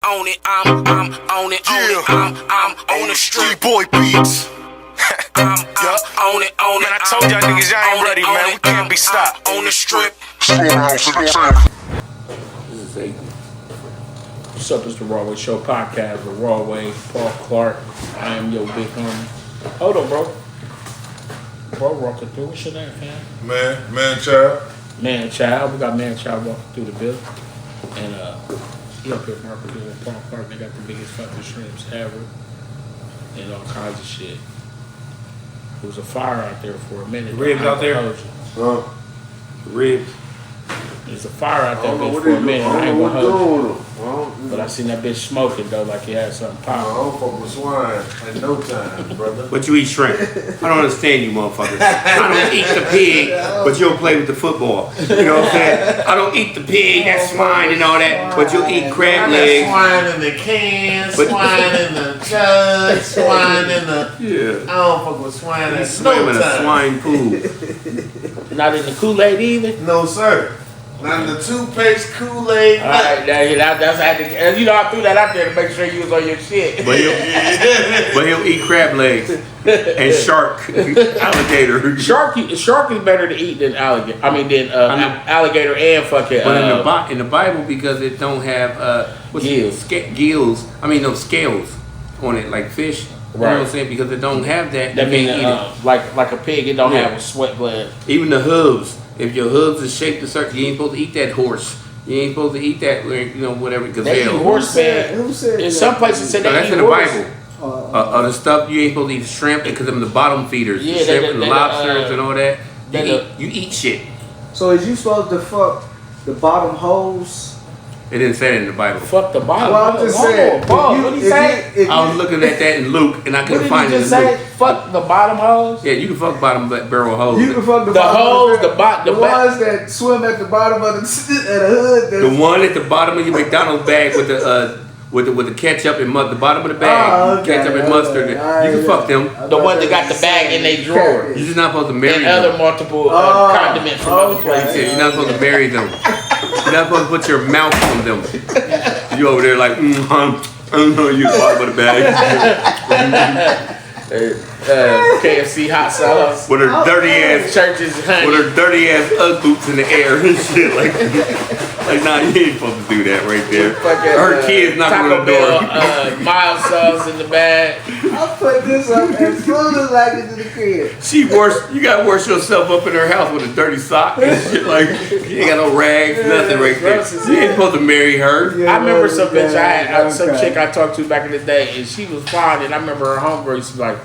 On it, I'm on it, I'm on the street. Boy Beats. I'm on it. Man, I told y'all niggas y'all ain't ready, man. We can't be stopped. On the strip. This is a What's up? It's the Raw Way Show podcast with Raw Way, Paul Clark. I am your big homie. Hold on, bro. Bro, walking through. What's your name, fam? Man, child. Man Child. We got Man Child walking through the building. And he up here marketing with Paul Clark. They got the biggest fucking shrimps ever. And all kinds of shit. There was a fire out there for a minute. Ribs out there? Ribs. There's a fire out there what for a they minute. doing. I ain't gonna hold you. I But I seen that bitch smoking though, like he had something popping. don't fuck with swine in no time, brother. But you eat shrimp. I don't understand you motherfuckers. I don't eat the pig, but you'll play with the football. You know what I'm saying? I don't eat the pig, that's swine and all that, but you'll eat crab legs. Swine in the can, But- swine in the jug, swine in the... Yeah. I don't fuck with swine You in swim no in a time. swine pool. Not in the Kool-Aid either. No, sir. Not in the toothpaste, Kool-Aid. All right, that's I had to, you know, I threw that out there to make sure you was on your shit. But he'll eat crab legs and shark, alligator. Shark is better to eat than alligator. I mean, than alligator and fucking. But in the Bible, because it don't have Gills. Gills. I mean, no scales on it like fish. You know what I'm saying? Because it don't have that. That you means can't eat it. like a pig, it don't Yeah. have a sweat gland. Even the hooves. If your hooves is shaped a certain, you ain't supposed to eat that horse. You ain't supposed to eat that, you know, whatever, They eat gazelle. horse man. Who said In that? some places, said So they that's eat in the horse. Bible. The stuff you ain't supposed to eat shrimp because them the bottom feeders, Yeah, the shrimp and the they- lobsters and all that. they- You eat shit. So is you supposed to fuck the bottom holes? It didn't say that in the Bible. Fuck the bottom. Well, I'm just Hold on, saying. Paul, if what he you- say? if I was you- looking at that in Luke and I What couldn't did find he it just in say? Luke. Fuck the bottom holes. Yeah, you can fuck bottom barrel holes. You can fuck the The bottom holes, of the ones that swim at the bottom of the hood. The one at the bottom of your McDonald's bag with the ketchup and the bottom of the bag, Oh, okay, ketchup and mustard. okay. You can fuck them. The one that got the bag in their drawer. You're just not supposed to marry And them. other multiple condiments from other Like places. I said, you're not supposed to marry them. You're not supposed to put your mouth on them. You over there like, I don't know, you the bottom of the bag. KFC hot sauce. With her dirty ass, Churches, honey. with her dirty ass Ugg boots in the air and shit like nah, you ain't supposed to do that right there. Fucking, Her kids knocking Taco on the door. Bell, mild sauce in the bag. I'll put this up as soon as I get to the crib. You gotta wash yourself up in her house with a dirty sock and shit like you ain't got no rags, nothing right there. gross as You ain't hell. supposed to marry her. Yeah, I remember some bitch some okay. chick I talked to back in the day, and she was fine. And I remember her homegirl used to be like,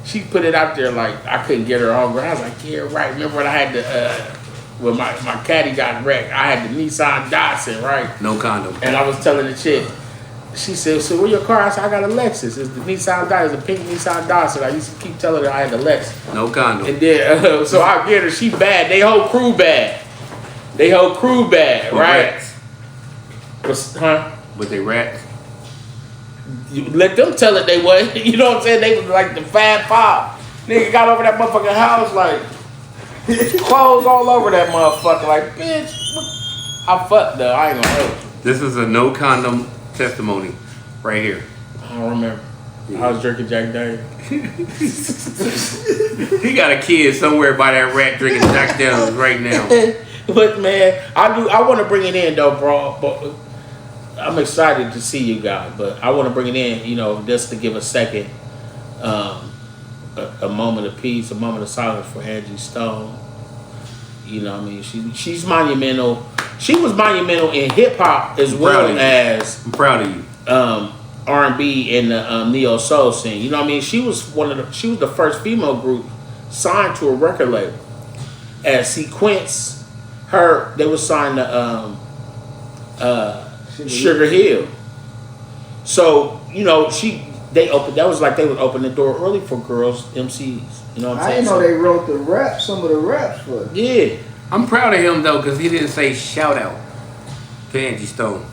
she put it out there like I couldn't get her homegirl. I was like, yeah, right. Remember when I had the when my caddy got wrecked, I had the Nissan Datsun, right? No condom. And I was telling the chick, she said, so where your car? I said, I got a Lexus. It's the Nissan Datsun, it's a pink Nissan Datsun. I used to keep telling her I had the Lexus. No condom. And then, so I get her, she bad. They whole crew bad. But Right? rats. Huh? But they rats. You let them tell it they was. You know what I'm saying? They was like the Fab Five. Nigga got over that motherfucking house like clothes all over that motherfucker. Like, bitch, I fucked though. I ain't gonna hold you. This is a no condom testimony right here. I don't remember. I was drinking Jack Daniels. He got a kid somewhere by that rat drinking Jack Daniels right now. But man, I want to bring it in though, bro. But I'm excited to see you guys. But I want to bring it in, you know, just to give a second, a moment of peace, a moment of silence for Angie Stone. You know, what I mean, she's monumental. She was monumental in hip hop as well as I'm proud of you. R&B and the neo soul scene. You know what I mean? She was the first female group signed to a record label. As Sequence, they was signed to Sugar Hill. So, you know, that was like they would open the door early for girls, MCs. You know what I'm I saying? didn't know they wrote the raps, some of the raps for it. Yeah. I'm proud of him though, because he didn't say shout out to Angie Stone.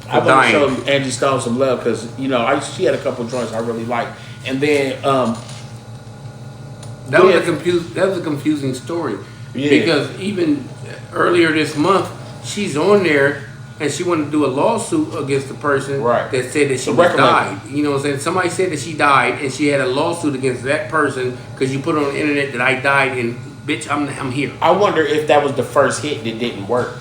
I want to show Angie Stone some love because, you know, she had a couple joints I really liked. And then That was a confusing story. Yeah. Because even earlier this month, she's on there and she wanted to do a lawsuit against the person Right. that said that she The was record died. You know what I'm saying? Somebody said that she died, and she had a lawsuit against that person because you put on the internet that I died, and bitch, I'm here. I wonder if that was the first hit that didn't work.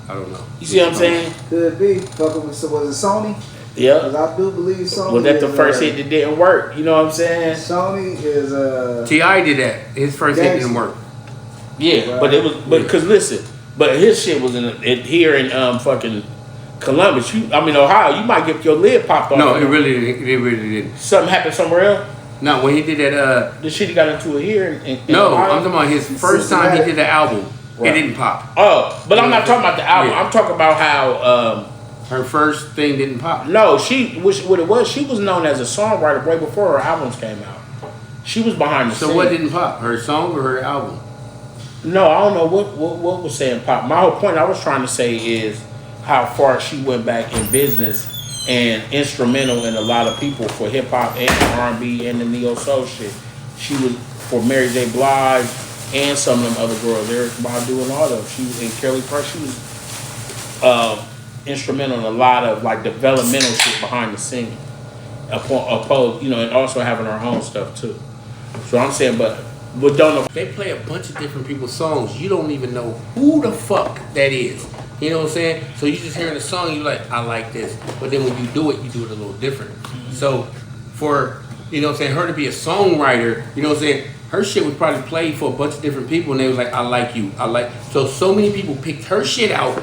I don't know. You see what I'm saying? Could be. Fucking with, so was it Sony? Yeah. Because I do believe Sony. Was that the is, first hit that didn't work? You know what I'm saying? Sony is T.I. did that. His first hit didn't work. Yeah, but it was, because listen, but his shit was here in fucking Columbus. Ohio. You might get your lid popped off. No, it really didn't. Something happened somewhere else. No, when he did that, The shit he got into it here in no, Ohio? I'm talking about his first time he did the album. Right. It didn't pop. Oh, but I'm not talking about the album. Yeah. I'm talking about how. Her first thing didn't pop. No, she was known as a songwriter way before her albums came out. She was behind the scenes. So what didn't pop? Her song or her album? No, I don't know what was saying pop. My whole point I was trying to say is how far she went back in business and instrumental in a lot of people for hip hop and R&B and the neo soul shit. She was for Mary J. Blige and some of them other girls, Erykah Badu and all them. She was in Kelly Price. She was instrumental in a lot of like developmental shit behind the scene. Opposed, and also having her own stuff too. So I'm saying, but don't know. They play a bunch of different people's songs. You don't even know who the fuck that is. You know what I'm saying? So you just hearing the song, you're like, I like this. But then when you do it a little different. So for, her to be a songwriter, you know what I'm saying? Her shit was probably played for a bunch of different people, and they was like, I like you. So many people picked her shit out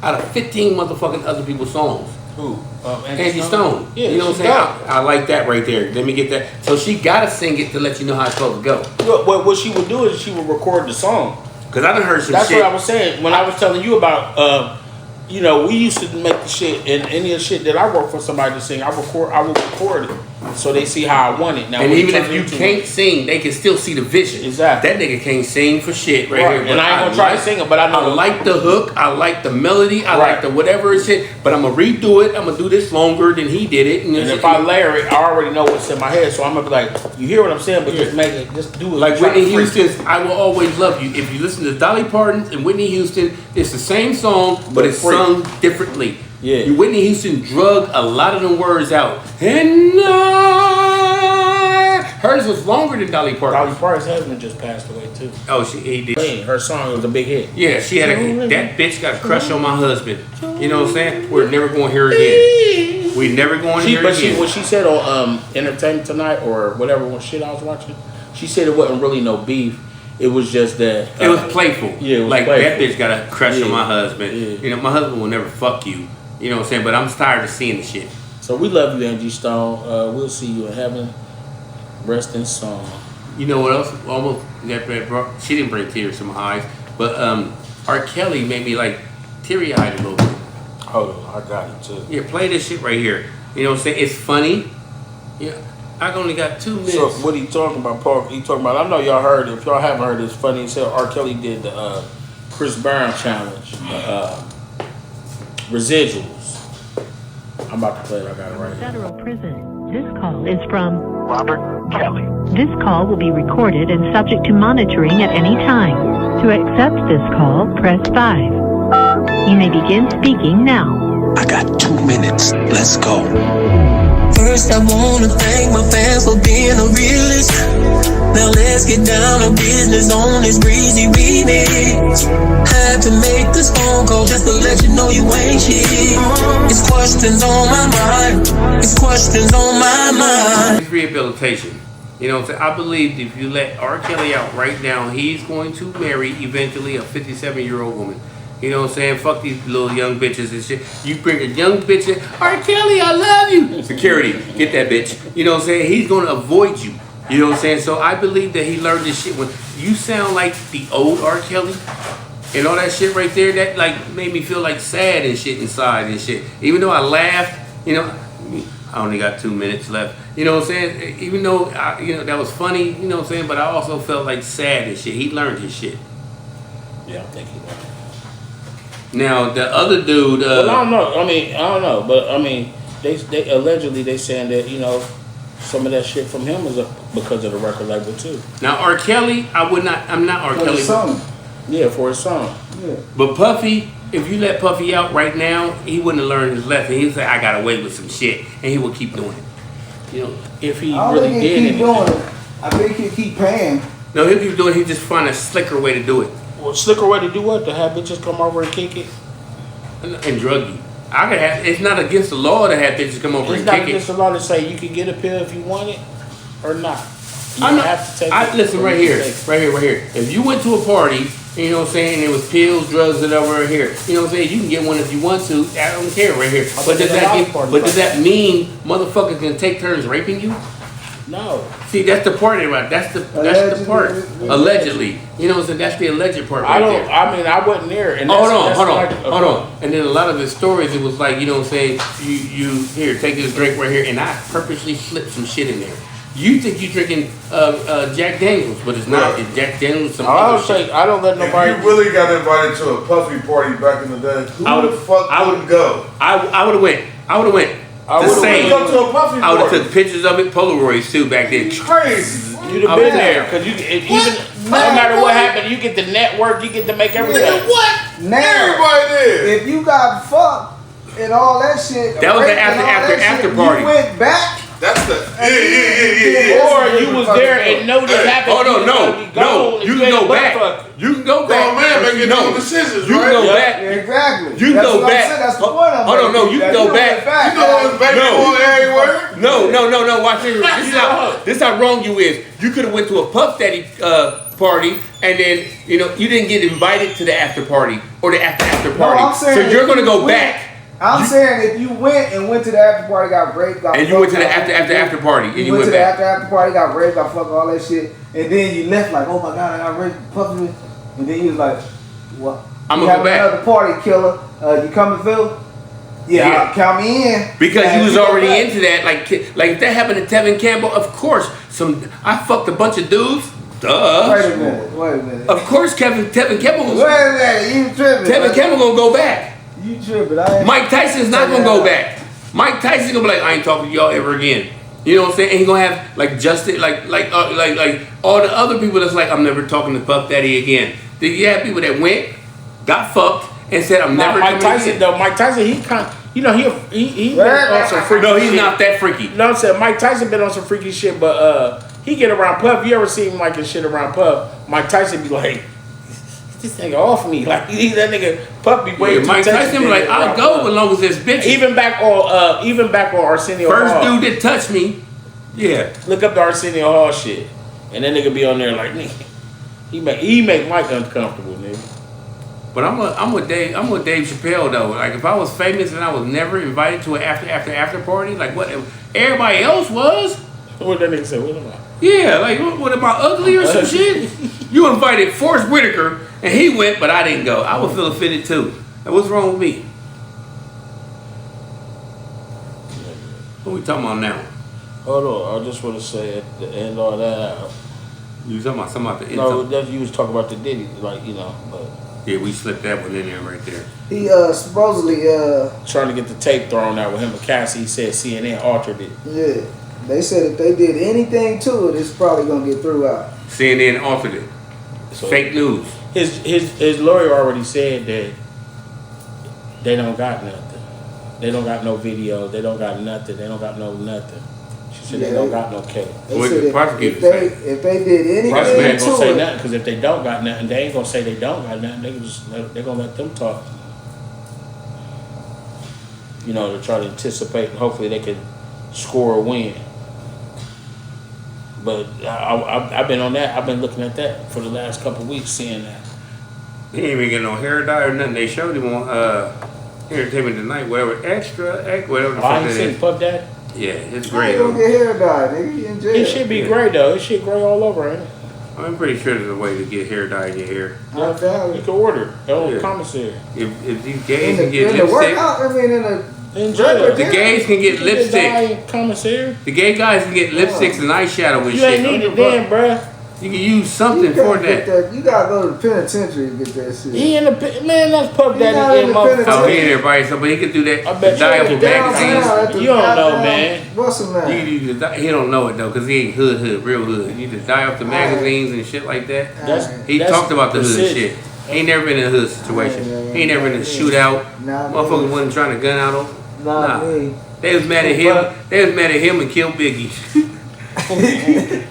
of 15 motherfucking other people's songs. Who? Angie Stone. Yeah, you know what I'm she's saying? dope. I like that right there. Let me get that. So she gotta sing it to let you know how it's supposed to go. What she would do is she would record the song. Cause I done heard some That's shit. what I was saying when I was telling you about. We used to make the shit, and any of the shit that I work for somebody to sing, I would record it so they see how I want it. Now, And when it even if turns you into- can't sing, they can still see the vision. Exactly. That nigga can't sing for shit right here. And I ain't gonna try to sing it, but I know like the hook, I like the melody, I Right. like the whatever and shit. But I'm gonna redo it. I'm gonna do this longer than he did it. And if I layer it, I already know what's in my head, so I'm gonna be like, you hear what I'm saying, but just do it. like Try to Whitney freak. Houston's "I Will Always Love You." If you listen to Dolly Parton and Whitney Houston, it's the same song, but it's free. sung differently. Yeah. Whitney Houston drug a lot of them words out. And hers was longer than Dolly Parton. Dolly Parton's husband just passed away too. Oh, he did. Her song was a big hit. Yeah, she had that bitch got a crush on my husband. You know what I'm saying? We're never going to hear her again. We never going to hear her again. What she said on Entertainment Tonight or whatever shit I was watching, she said it wasn't really no beef. It was just that It was playful. Yeah, it was like playful. that bitch got a crush on my husband. Yeah. My husband will never fuck you. You know what I'm saying? But I'm tired of seeing the shit. So we love you, Angie Stone. We'll see you in heaven. Rest in song. You know what else? Almost that brought, she didn't bring tears to my eyes, but R. Kelly made me like teary eyed a little bit. Hold on, I got it too. Yeah, play this shit right here. You know what I'm saying? It's funny. Yeah, I only got 2 minutes. So what he talking about, Paul? He talking about. I know y'all heard it. If y'all haven't heard it, it's funny as hell. R. Kelly did the Chris Brown challenge, Residuals. I'm about to play it. I got it right here. Federal prison. This call is from Robert Kelly. This call will be recorded and subject to monitoring at any time. To accept this call, press 5. You may begin speaking now. I got 2 minutes. Let's go. First, I wanna thank my fans for being a realist. Now let's get down to business on this breezy remix. Had to make this phone call just to let you know you ain't shit. It's questions on my mind. It's questions on my mind. It's rehabilitation. You know what I'm saying? I believe if you let R. Kelly out right now, he's going to marry eventually a 57-year-old woman. You know what I'm saying? Fuck these little young bitches and shit. You bring a young bitch in, R. Kelly, I love you. Security, get that bitch. You know what I'm saying? He's going to avoid you. You know what I'm saying? So I believe that he learned this shit when you sound like the old R. Kelly and all that shit right there. That like made me feel like sad and shit inside and shit. Even though I laughed, I only got 2 minutes left. You know what I'm saying? Even though that was funny, you know what I'm saying? But I also felt like sad and shit. He learned his shit. Yeah, I think he learned. Now the other dude. Well, I don't know. I don't know. But they allegedly they saying that some of that shit from him was because of the record label too. Now R. Kelly, I'm not R. For Kelly. the song. Yeah, for his song. Yeah. But Puffy if you let Puffy out right now, he wouldn't have learned his lesson. He'd say, I got away with some shit, and he would keep doing it. You know, if he I don't really think he did keep anything. doing it. I think he keep paying. No, he'll keep doing it. He just find a slicker way to do it Well, slicker way to do what? To have bitches come over and kick it? and drug you. I could have. It's not against the law to have bitches come over It's and not kick against it. the law to say you can get a pill if you want it or not. You I'm not, have to take it. listen or right you here, take it. right here, right here. If you went to a party, you know what I'm saying, it was pills, drugs, and over here. You know what I'm saying? You can get one if you want to. I don't care right here. But does that mean motherfuckers can take turns raping you? No. See, that's the part about. That's the part. Allegedly, you know what I'm saying? That's the alleged part right I don't. there. I mean, I wasn't there. And Hold that's on. like, Hold on. And then a lot of his stories, it was like, you know what I'm saying, you here, take this drink right here, and I purposely slipped some shit in there. You think you drinking Jack Daniels, but it's not. It's Jack Daniels, some I other don't shit. say. I don't let If nobody. you really got invited to a Puffy party back in the day, who I the would've- fuck I would go? I would have went. I The would've same. Go to a Puffy I would have party. took pictures of it, Polaroids too, back then. Crazy. You'd have I been was there there. because no matter what happened, you get the network. You get to make everything. What? Now, Everybody there. if you got fucked and all that shit, That was the rape and all that after shit, party. You went back. That's the yeah. Or you was there and know that happened. Oh you no, was gonna be you gone can if go ain't back. motherfucker. You can go back. Oh man, making no, no decisions, you right? can go Yeah. back. Exactly. You can That's go what I'm back. saying. That's the point I'm Hold on, no, making. you can That go went back. back. You know what's baby No. boy everywhere? No. Watch this. This how wrong you is. You could have went to a Puff Daddy party, and then you know you didn't get invited to the after party or the after party. I'm saying so you're if gonna you go went- back, I'm saying if you went to the after party, got raped, got and you went to the fucked, after party, and you you went went to back. the after party, got raped, got fucked, all that shit, and then you left like, oh my god, I got raped, Puffy, and then you was like, what? I'm You gonna go having back. another party, killer. You coming, Phil? Yeah, count me in. Because Yeah, you was go already back. into that, like if that happened to Tevin Campbell, of course. I fucked a bunch of dudes. Duh. Wait a minute. Of course, Tevin Campbell was. Wait a minute, you tripping? Tevin Campbell gonna go back. You tripping? I ain't. Mike Tyson's not gonna go back. Mike Tyson's gonna be like, I ain't talking to y'all ever again. You know what I'm saying? And he's gonna have like Justin, like all the other people that's like, I'm never talking to Puff Daddy again. Then you have people that went, got fucked, and said, I'm Now, never Mike coming Tyson again. though. Mike Tyson, he kind, you know, he been Right. on some freaky No, he's shit. not that freaky. You know what I'm saying? Mike Tyson been on some freaky shit, but he get around Puff. You ever seen Mike and shit around Puff? Mike Tyson be like, this nigga off me. Like that nigga Puff be way Yeah, too Mike touchy Tyson be like, I'll around go Puff. as long as there's bitches. Even back on Arsenio First Hall. dude that touched me, yeah. Look up the Arsenio Hall shit, and that nigga be on there like, nigga, he make Mike uncomfortable, nigga. But I'm with Dave Chappelle though. Like if I was famous and I was never invited to an after party, like what everybody else was. What that nigga say? What am I? Yeah, like what am I ugly or some shit? You invited Forrest Whitaker and he went, but I didn't go. I would feel offended too. Like, what's wrong with me? What we talking about now? Hold on, I just want to say at the end all that. You talking about something about the No, that you was talking about the Diddy, like but yeah, we slipped that one in there right there. He supposedly trying to get the tape thrown out with him and Cassie. He said CNN altered it. yeah. They said if they did anything to it, it's probably gonna get threw out. CNN altered it. So Fake news. His lawyer already said that they don't got nothing. They don't got no video. They don't got nothing. They don't got no nothing. She said Yeah, they don't got no case. They What said the if prosecutor if they did Prosecutor anything ain't gonna say to nothing it, because if they don't got nothing, they ain't gonna say they don't got nothing. They gonna let them talk. You know, to try to anticipate and hopefully they can score a win. But I've been on that. I've been looking at that for the last couple of weeks, seeing that. He ain't even get no hair dye or nothing. They showed him on Entertainment Tonight, whatever whatever the fuck I that ain't seen is. Puff Daddy. Yeah, it's how great. you gonna get hair dyed, nigga? You in jail. It should be Yeah. gray though. It should gray all over, ain't it? I'm pretty sure there's a way to get hair dye in your hair. I doubt You it. can order it on Yeah. commissary. If these In gays the, can get in the lipstick, workout, I mean, in the In jail. the gays can get You can lipstick. buy commissary. The gay guys can get lipsticks and eyeshadow and You shit. ain't need it then, bruh. You can use something you for gotta get that. You gotta go to the penitentiary to get that shit. He in the man. That's Puff He not Daddy in in the Oh, motherfucker. he ain't there by himself, but he could do that. I bet dye you up he the down magazines. south. at the You don't know, goddamn- man. What's the You name? can use the dye. He don't know it though, cause he ain't hood, real hood. You just dye off the magazines and shit like that. That's, He that's talked about the hood precision. shit. He ain't never been in a hood situation. He ain't never been in a shootout. Nah, Motherfuckers me. wasn't trying to gun out on. Nah, me. They was mad at him. They was mad at him and killed Biggie.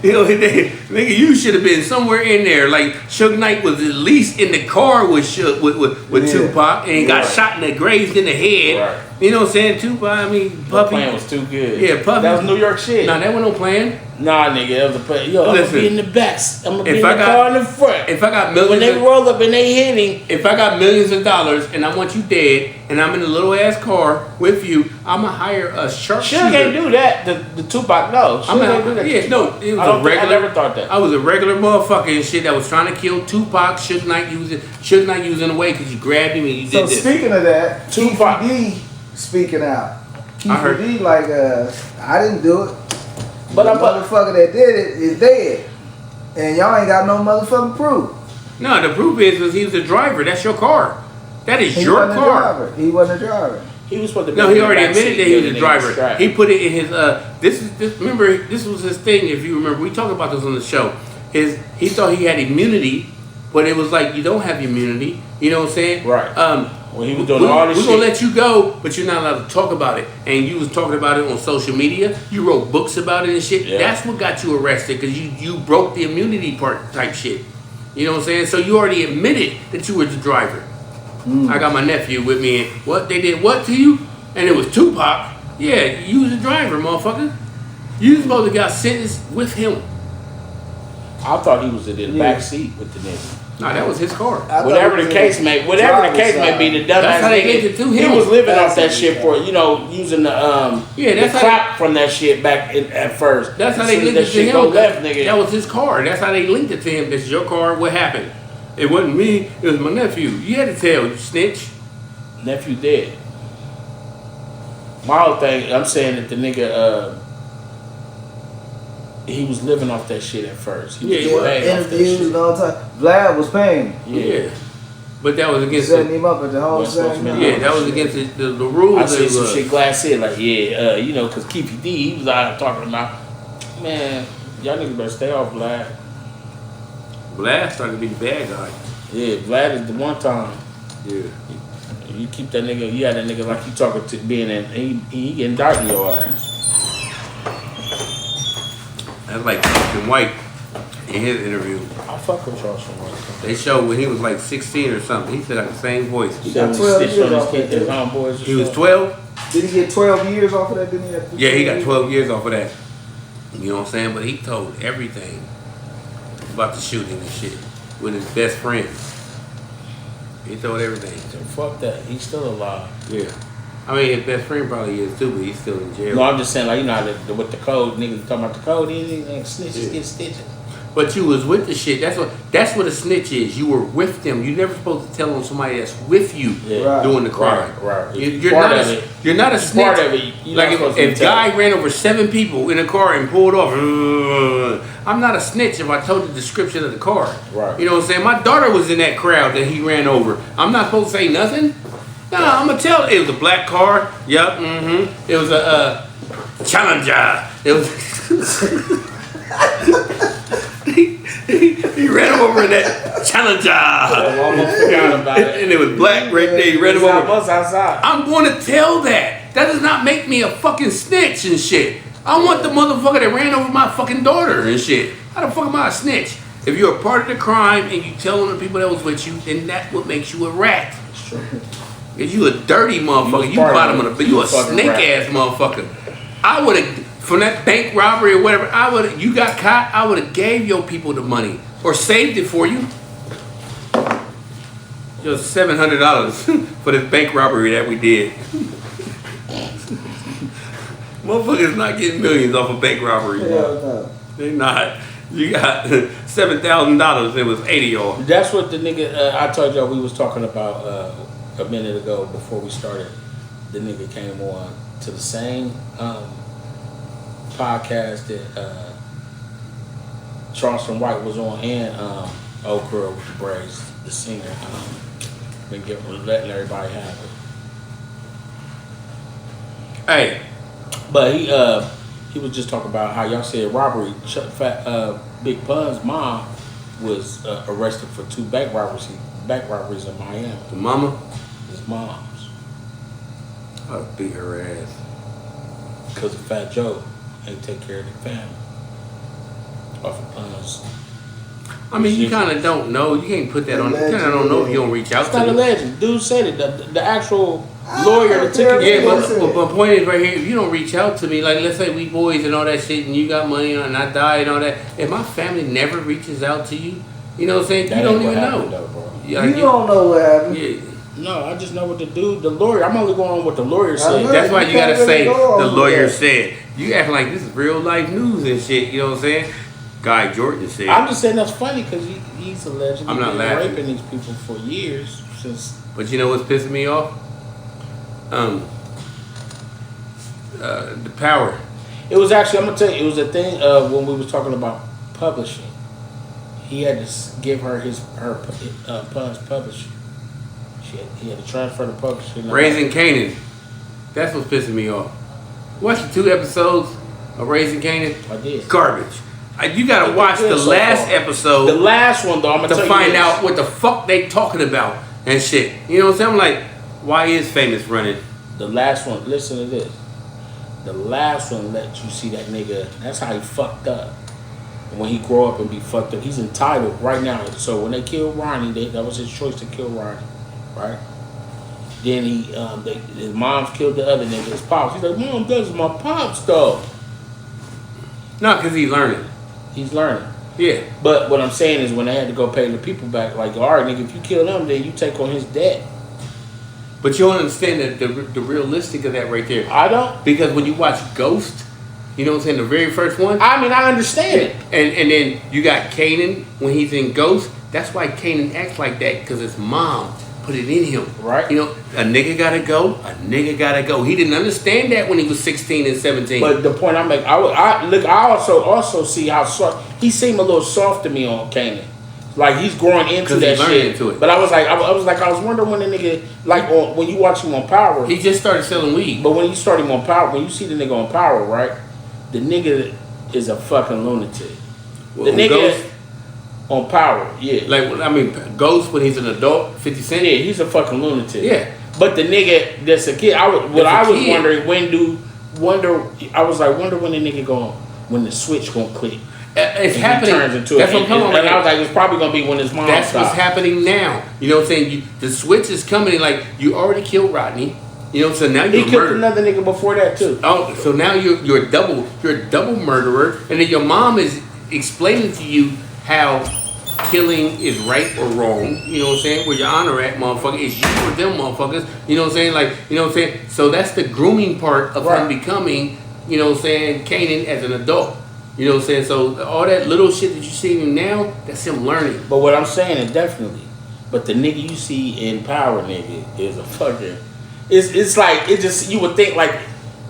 You know, nigga, you should have been somewhere in there. Like Suge Knight was at least in the car with Yeah. Tupac, and he got Right. shot in the grazed in the head. Right. You know what I'm saying? Tupac, I mean, The Puffy. plan was too good. Yeah, Puffy. That was New York shit. Nah, that was no plan. Nah, nigga, that was a plan. Yo, I'm gonna Listen, be in the back. I'm gonna be if in I the got- car in the front. If I got When they millions, roll up and they hitting, if I got millions of dollars and I want you dead, and I'm in a little ass car with you, I'ma hire a sharpshooter. Suge can't do that. The Tupac, no. Suge I'm can't do that. yeah, no, it was I don't a think- I regular. never thought that. I was a regular motherfucker and shit that was trying to kill Tupac. Suge Knight using the way because you grabbed him and you So did this. speaking of that, Tupac. Keith D speaking out. Keith I heard- D like, I didn't do it. But the I'm- motherfucker that did it is dead, and y'all ain't got no motherfucking proof. No, the proof is he was a driver. That's your car. That is He your wasn't a car. driver. He wasn't a driver. He was supposed to be No, in he the already back admitted seat that he was giving a niggas driver. strap. He put it in his remember this was his thing. If you remember, we talked about this on the show. He thought he had immunity, but it was like you don't have immunity. You know what I'm saying? Right. When he was doing all this we're shit. gonna let you go, but you're not allowed to talk about it. And you was talking about it on social media. You wrote books about it and shit. Yeah. That's what got you arrested because you broke the immunity part type shit. You know what I'm saying? So you already admitted that you were the driver. I got my nephew with me, and what they did what to you? And it was Tupac. Yeah, you was the driver, motherfucker. You supposed to got sentenced with him. I thought he was in the Yeah. back seat with the nigga. Nah, that was his car. I thought Whatever he the was case in may, the whatever the case driver's may be, the side. dumbass That's how they nigga, linked it to he him. was living off that That's- shit for, using the Yeah, that's the how crap from that shit back at first. That's how As they soon as linked that it to shit him. go left, nigga. That was his car. That's how they linked it to him. This is your car. What happened? It wasn't me. It was my nephew. You had to tell, you snitch. Nephew dead. My whole thing, I'm saying that the nigga, he was living off that shit at first. He was Yeah, he getting was. paid off that Interviews shit. and all the time. Vlad was paying. Yeah. But that was against Setting the, him up at the whole Wasn't supposed to same be. yeah, that was against the rules. I seen of, some shit Glass said, like, yeah, cause Keefy D, he was out talking about, man, y'all niggas better stay off Vlad. Vlad started to be the bad guy. Yeah, Vlad is the one time. Yeah. You keep that nigga, you had that nigga like you talking to being in, he getting dark in your ass. That's like Christian White in his interview. I fuck with y'all so much. They showed when he was like 16 or something. He said got the same voice. He got got 12 stitched years on his off kid, that his too. homeboys. He was 12. Did he get 12 years off of that? Didn't he? Have Yeah, he got 12 years off of that. You know what I'm saying? But he told everything about the shooting and shit with his best friend. He told everything. So fuck that. He's still alive. Yeah. I mean, his best friend probably is too, but he's still in jail. No, I'm just saying, like, you know, how with the code, niggas talking about the code, snitches get stitches. But you was with the shit. That's what a snitch is. You were with them. You're never supposed to tell on somebody that's with you Yeah. Right. doing the crime. Right. You're Part not of a, it. you're not a It's snitch. part of it. You're Like not supposed to if tell. guy ran over 7 people in a car and pulled off, I'm not a snitch if I told the description of the car. Right. You know what I'm saying? My daughter was in that crowd that he ran over. I'm not supposed to say nothing. No, I'm gonna tell. It was a black car. Yup. Mm-hmm. It was a Challenger. It was. he ran him over in that Challenger. I almost forgot about it. And it was black right there. He ran him He's over. outside. I'm going to tell that. That does not make me a fucking snitch and shit. I want the motherfucker that ran over my fucking daughter and shit. How the fuck am I a snitch? If you're a part of the crime and you tell on the people that was with you, then that's what makes you a rat. Cause you a dirty motherfucker. You part of bottom it. of the, You you a a fucking snake rat. ass motherfucker. I would have from that bank robbery or whatever. You got caught. I would have gave your people the money or saved it for you. Just $700 for this bank robbery that we did. Motherfuckers not getting millions off a bank robbery. Hell no. They not. You got $7,000. It was 80 y'all. That's what the nigga, I told y'all we was talking about a minute ago before we started. The nigga came on to the same podcast that Charleston White was on and Old Girl with the Braids, the singer. Been letting everybody have it. Hey, But he was just talking about how y'all said robbery. Big Pun's mom was arrested for 2 bank robberies bank robberies in Miami. The mama, His mom's. I'd beat her ass. Because of Fat Joe. They take care of the family. Off of Puns. I mean, you kind of don't know. You can't put that on. You kind of don't know if you don't reach out It's to not a them. legend. Dude said it. The actual lawyer that took it. Yeah, Listen. but point is right here. If you don't reach out to me, like let's say we boys and all that shit, and you got money and I die and all that. If my family never reaches out to you, you know what I'm saying? That You don't ain't what even happened know. though, bro. Yeah, You don't know what happened. Yeah. No, I just know what the lawyer. I'm only going on what the lawyer I said. know. That's why you You gotta can't really say go on the with lawyer that. said. You acting like this is real life news and shit. You know what I'm saying? Guy Jordan said. I'm just saying that's funny because he's allegedly I'm not been laughing. raping these people for years since. But you know what's pissing me off? The power. It was actually, I'm gonna tell you, it was a thing of when we was talking about publishing. He had to give her Puns publishing. He had to transfer the publishing. Raising Canaan. That's what's pissing me off. Watch the 2 episodes of Raising Canaan. I did. Garbage. You gotta watch the So last far. episode The last one though, I'm gonna to tell find you this. out what the fuck they talking about and shit. You know what I'm saying? I'm like, why is Famous running? The last one, listen to this. The last one let you see that nigga. That's how he fucked up. And when he grow up and be fucked up, he's entitled right now. So when they killed Ronnie, that was his choice to kill Ronnie, right? Then his mom's killed the other nigga, his pops. He's like, Mom, that's my pops though. No, because he's learning. He's learning. Yeah. But what I'm saying is when they had to go pay the people back, like, all right, nigga, if you kill them, then you take on his debt. But you don't understand the realistic of that right there. I don't. Because when you watch Ghost, you know what I'm saying, the very first one, I mean, I understand it. and then you got Kanan when he's in Ghost. That's why Kanan acts like that, because his mom put it in him. Right. You know, a nigga gotta go. A nigga gotta go. He didn't understand that when he was 16 and 17. But the point I'm making, I also see how soft he seemed a little soft to me on Kanan. Like he's growing into 'Cause that he's learning shit. into it. But I was wondering when the nigga when you watch him on Power. he just started selling weed. But when you start him on Power, when you see the nigga on Power, right? The nigga is a fucking lunatic. The nigga Ghost, on Power, yeah. like, I mean, Ghost when he's an adult, 50 Cent. Yeah, he's a fucking lunatic. Yeah. But the nigga that's a kid, I was kid. wondering wonder when the nigga when the switch gonna click. It's And happening. He turns into That's it. what I'm talking And about. I was like, it's probably gonna be when his mom That's stops. what's happening now. You know what I'm saying? The switch is coming. Like, you already killed Rodney. You know, so now He you're killed murdered. another nigga before that too. Oh, so now you're a double murderer, and then your mom is explaining to you how killing is right or wrong. You know what I'm saying? Where your honor at, motherfucker, is you or them motherfuckers. You know what I'm saying? Like, you know what I'm saying? So that's the grooming part of him Right. becoming, you know what I'm saying, Kanan as an adult. You know what I'm saying? So all that little shit that you see him now, that's him learning. But what I'm saying is definitely. But the nigga you see in Power, nigga, is a fucking. It's like it just you would think like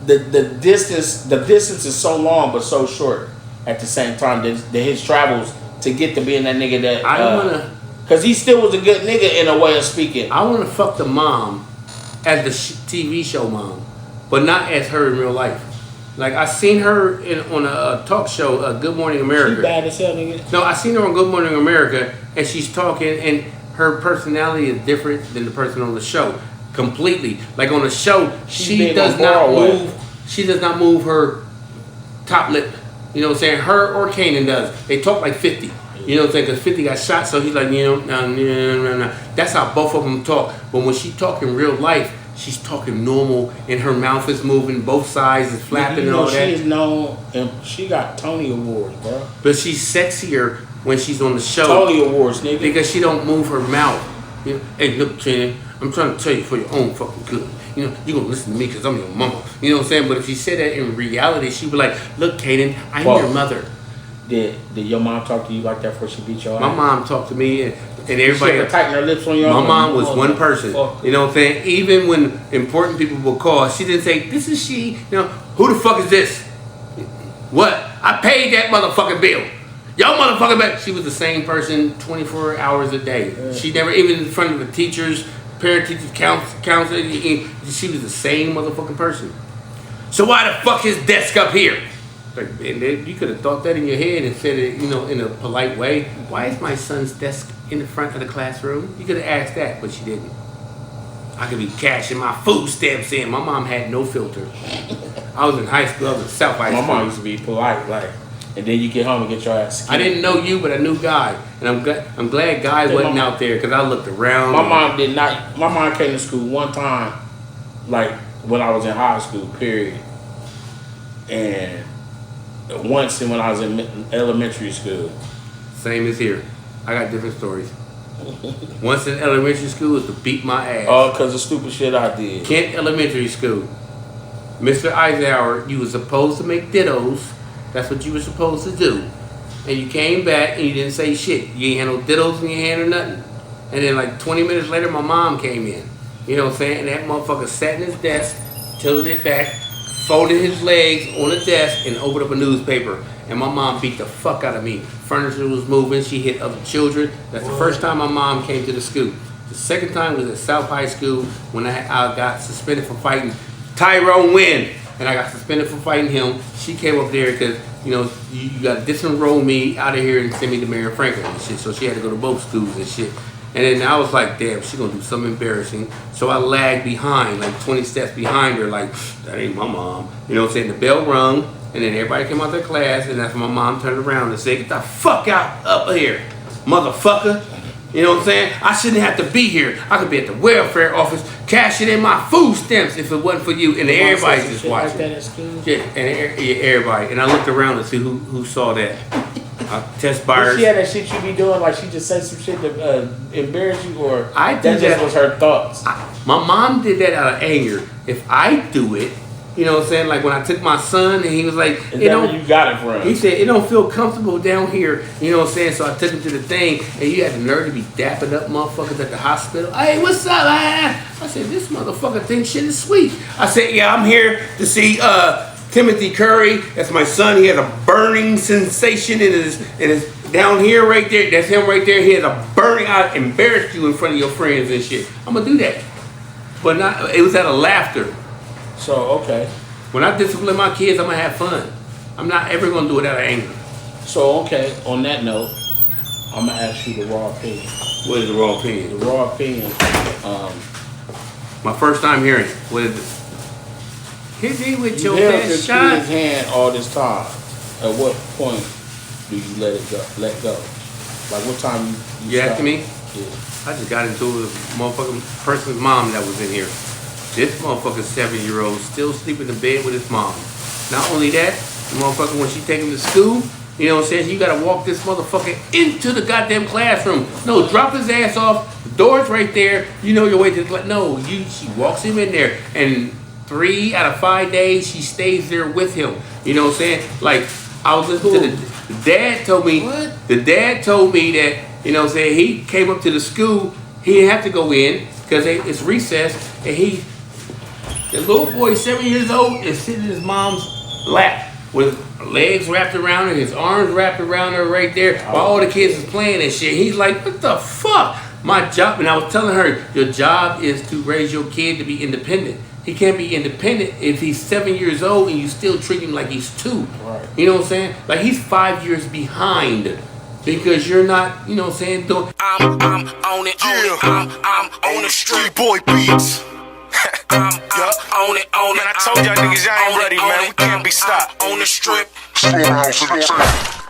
the distance is so long but so short at the same time that his travels to get to being that nigga that I don't wanna. because he still was a good nigga in a way of speaking. I want to fuck the mom as the TV show mom, but not as her in real life. Like, I seen her on a talk show, Good Morning America. She bad as hell, nigga. No, I seen her on Good Morning America, and she's talking, and her personality is different than the person on the show. Completely. Like, on the show, she big does on not Broadway. move. She does not move her top lip. You know what I'm saying? Her or Kanan does. They talk like 50. You know what I'm saying? Because 50 got shot, so he's like, no. That's how both of them talk. But when she talk in real life, she's talking normal, and her mouth is moving, both sides is flapping You and know, all she that. is known and she got Tony Awards, bro. But she's sexier when she's on the show. Tony Awards, nigga. Because she don't move her mouth. You know, hey, look, Kanan, I'm trying to tell you for your own fucking good. You know, you're going to listen to me because I'm your mama. You know what I'm saying? But if she said that in reality, she'd be like, look, Kanan, I'm Fuck. your mother. Did your mom talk to you like that before she beat your ass? My mom talked to me, and She everybody. ever tighten her lips on your My arm? mom was Oh, one person. fuck. You know what I'm saying? Even when important people would call, she didn't say, this is she. You know, who the fuck is this? What? I paid that motherfucking bill. Y'all motherfucking bill. She was the same person 24 hours a day. Yeah. She never, even in front of the teachers, parent teachers, counselor, she was the same motherfucking person. So why the fuck is desk up here? Like, and then you could have thought that in your head and said it, you know, in a polite way. Why is my son's desk in the front of the classroom? You could have asked that, but she didn't. I could be cashing my food stamps in. My mom had no filter. I was in high school. I was in South High My School. mom used to be polite, like, and then you get home and get your ass I didn't know you, but I knew Guy, and I'm glad Guy wasn't out there because I looked around. My mom did not. My mom came to school one time, like when I was in high school, period, and once when I was in elementary school. Same as here. I got different stories. Once in elementary school was to beat my ass. Oh, because of stupid shit I did. Kent Elementary School. Mr. Eisenhower, you were supposed to make dittos. That's what you were supposed to do. And you came back and you didn't say shit. You ain't had no dittos in your hand or nothing. And then like 20 minutes later, my mom came in. You know what I'm saying? And that motherfucker sat in his desk, tilted it back, folded his legs on the desk, and opened up a newspaper. And my mom beat the fuck out of me. Furniture was moving. She hit other children. That's the first time my mom came to the school. The second time was at South High School when I got suspended for fighting Tyrone Wynn. And I got suspended for fighting him. She came up there because, you know, you got to disenroll me out of here and send me to Marion Franklin and shit. So she had to go to both schools and shit. And then I was like, damn, she gonna do something embarrassing. So I lagged behind, like 20 steps behind her, like, that ain't my mom. You know what I'm saying? The bell rung, and then everybody came out their class, and that's when my mom turned around and said, get the fuck out up here, motherfucker. You know what I'm saying? I shouldn't have to be here. I could be at the welfare office cashing in my food stamps if it wasn't for you. And everybody just watching. Like that at school? Yeah, and everybody. And I looked around to see who saw that. Test buyers. She had that shit you be doing, like she just said some shit to embarrass you, or I that did just that. was her thoughts. My mom did that out of anger. If I do it, you know what I'm saying? Like when I took my son and he was like, Is that where you got it from? He said, it don't feel comfortable down here. You know what I'm saying? So I took him to the thing, and you had the nerve to be dapping up motherfuckers at the hospital. Hey, what's up? I said, this motherfucker thinks shit is sweet. I said, yeah, I'm here to see Timothy Curry. That's my son. He has a burning sensation in his down here right there. That's him right there. He has a burning. I embarrassed you in front of your friends and shit. I'm gonna do that. But not. It was out of laughter. So, okay. When I discipline my kids, I'm gonna have fun. I'm not ever gonna do it out of anger. So, okay, on that note, I'm gonna ask you the raw opinion. What is the raw opinion? The raw opinion. My first time hearing it. What is it? Hit me with You your held your best shot. kid's hand all this time. At what point do you let it go? Let go? Like what time You stop? asking me? Yeah. I just got into it with a motherfucking person's mom that was in here. This motherfucking 7-year-old still sleeping in bed with his mom. Not only that, the motherfucker, when she take him to school, you know what I'm saying, you gotta walk this motherfucker into the goddamn classroom. No, drop his ass off, the door's right there, you know your way to the class. No, she walks him in there, and 3 out of 5 days, she stays there with him. You know what I'm saying? Like, I was listening to the dad told me, the dad told me that, you know what I'm saying, he came up to the school, he didn't have to go in, because it's recess, and the little boy, 7 years old, is sitting in his mom's lap with legs wrapped around her, his arms wrapped around her right there, while all the kids is playing and shit. He's like, what the fuck? My job, and I was telling her, your job is to raise your kid to be independent. He can't be independent if he's 7 years old and you still treat him like he's 2. Right. You know what I'm saying? Like he's 5 years behind because you're not, you know what I'm saying, doing. I'm on it, I'm on the street. Boy beats. I'm on it. Man, I told y'all niggas y'all ain't ready, man. We can't be stopped. On the strip. Storehouse in the tank.